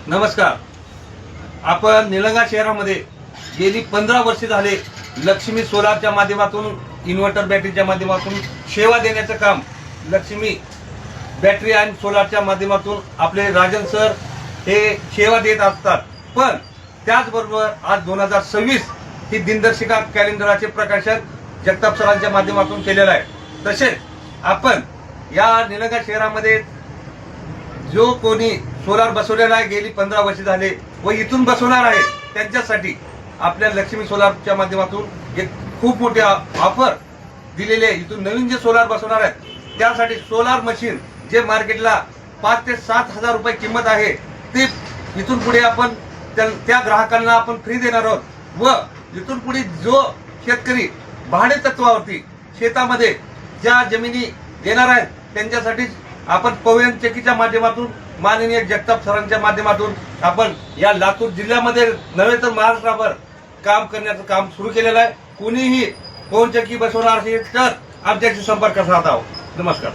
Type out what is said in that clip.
नमस्कार. आपण निलंगा शहरामध्ये गेली 15 वर्षे झाले लक्ष्मी सोलारच्या माध्यमातून इन्व्हर्टर बॅटरीच्या माध्यमातून सेवा देण्याचं काम लक्ष्मी बॅटरी आणि सोलारच्या माध्यमातून आपले राजन सर हे सेवा देत असतात. पण त्याचबरोबर आज 2026 ही दिनदर्शिका कॅलेंडरचे प्रकाशन जगताप सरांच्या माध्यमातून केलेलं आहे. तसेच आपण या निलंगा शहरामध्ये जो कोणी सोलार बसवलेला आहे गेली 15 वर्ष झाले व इथून बसवणार आहे त्यांच्यासाठी आपल्या लक्ष्मी सोलारच्या माध्यमातून एक खूप मोठी ऑफर दिलेली आहे. इथून नवीन जे सोलार बसवणार आहेत त्यासाठी सोलार मशीन जे मार्केटला 5 ते 7 हजार रुपये किंमत आहे ते इथून पुढे आपण त्या ग्राहकांना आपण फ्री देणार आहोत. व इथून पुढे जो शेतकरी भाडे तत्वावरती शेतामध्ये ज्या जमिनी देणार आहेत त्यांच्यासाठी आपण पवन चक्कीच्या माध्यमातून माननीय जगताप सरांच्या माध्यमातून आपण या लातूर जिल्ह्यामध्ये नव्हे तर महाराष्ट्राभर काम करण्याचं काम सुरू केलेलं आहे. कुणीही पवन चक्की बसवणार असेल तर आमच्याशी संपर्क साधावा. नमस्कार.